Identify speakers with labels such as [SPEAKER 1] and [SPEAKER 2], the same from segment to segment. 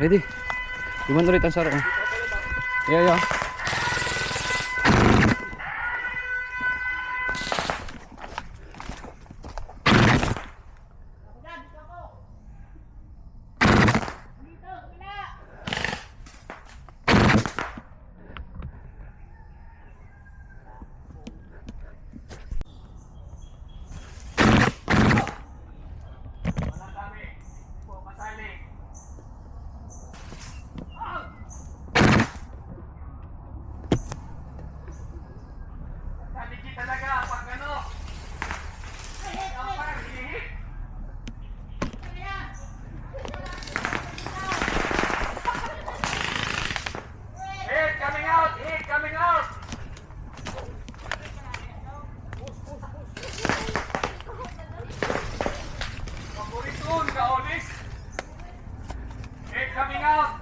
[SPEAKER 1] Ready? Iwan ulit ang saro. Yeah.
[SPEAKER 2] Talaga, pag ano? Hit coming out! Hit coming out! Paboritun, kaolis! Hit coming out!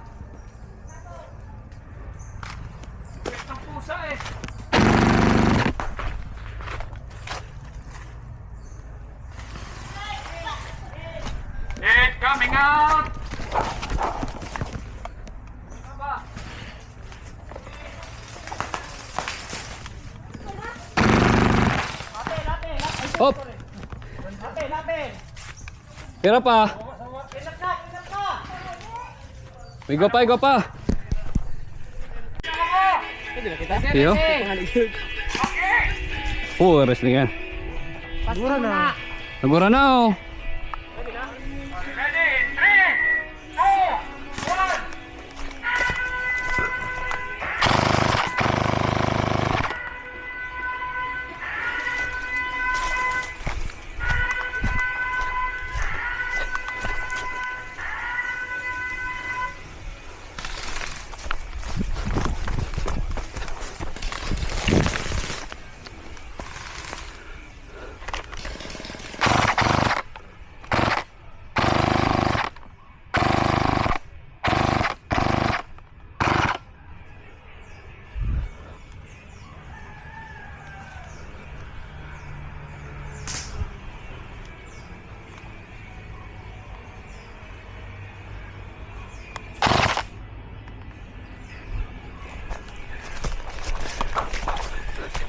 [SPEAKER 2] Hit ng pusa eh! It coming out!
[SPEAKER 1] Hop! Pira pa! Igo pa! Iyo? Wrestling yan. Nagura na oh.
[SPEAKER 2] Ready? 3, 2, 1!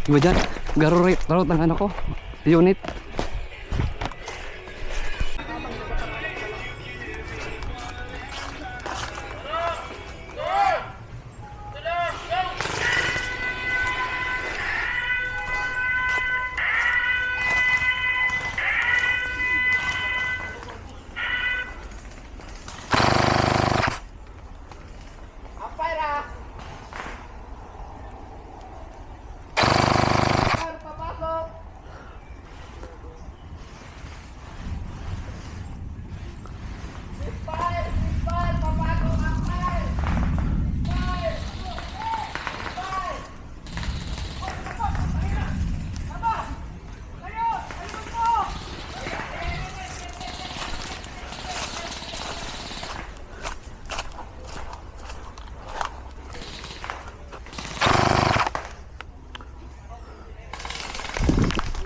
[SPEAKER 1] Diba dyan? Garot ng ano ko. Unit.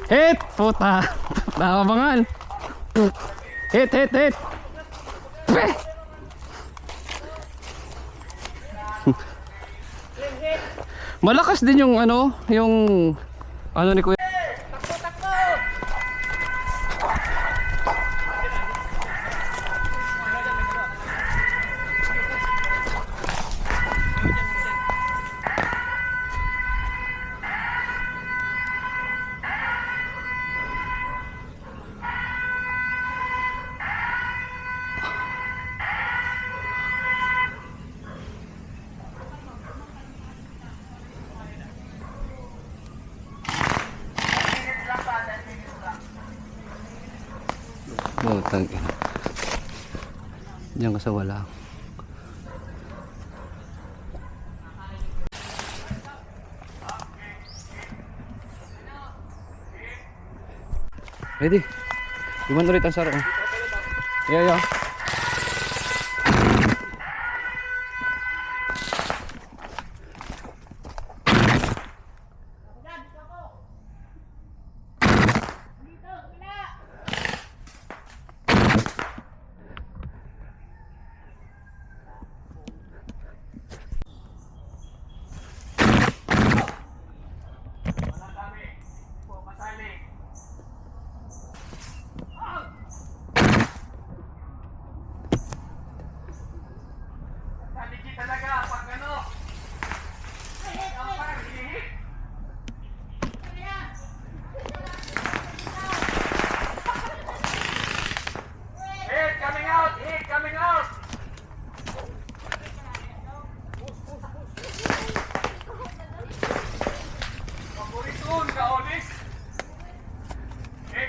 [SPEAKER 1] Hit! Puta! Nakabangal! Hit! Peh! Malakas din yung ano ni Kuya. Oh, tangin. Diyan ka sa wala. Ready? Iwan ulit ang saro. Yeah.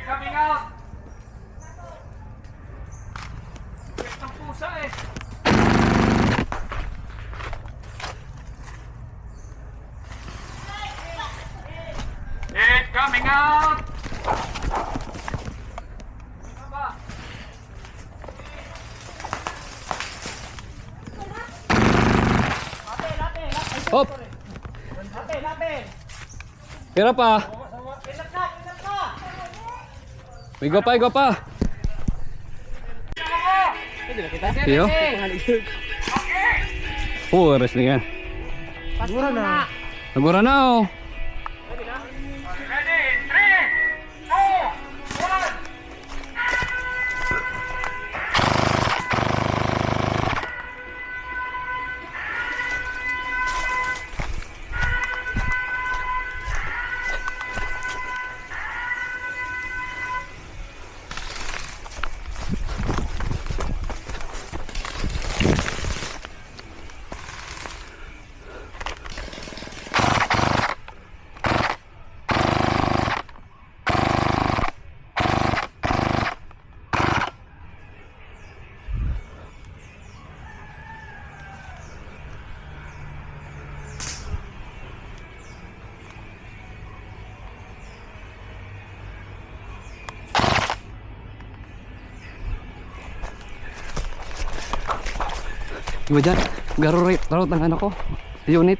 [SPEAKER 2] coming out. Wait ng pusa eh. It coming out. Aba.
[SPEAKER 1] Hop! Pira pa! Igo pa, igo pa! Iyo?
[SPEAKER 2] Okay.
[SPEAKER 1] Oh, wrestling yan. Nagura na oh.
[SPEAKER 2] Ready? 3, 2, 1.
[SPEAKER 1] Iba dyan, garo route ng ano ko, unit.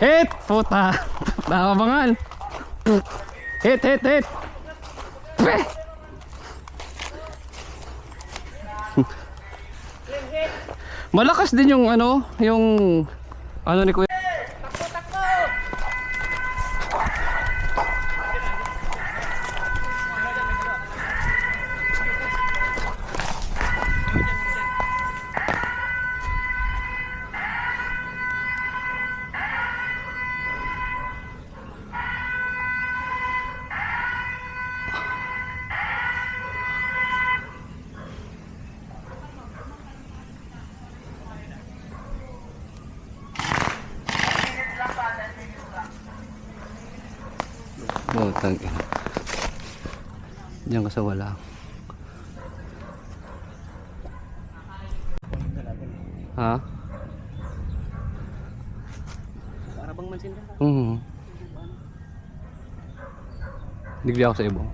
[SPEAKER 1] Hit! Puta! Nakabangan! Hit! Peh! Malakas din yung ano ni Kuya. Oh, tag. Diyan ka sa wala. Ha?
[SPEAKER 3] Para bang mansin ka?
[SPEAKER 1] Digli ako sa ibong.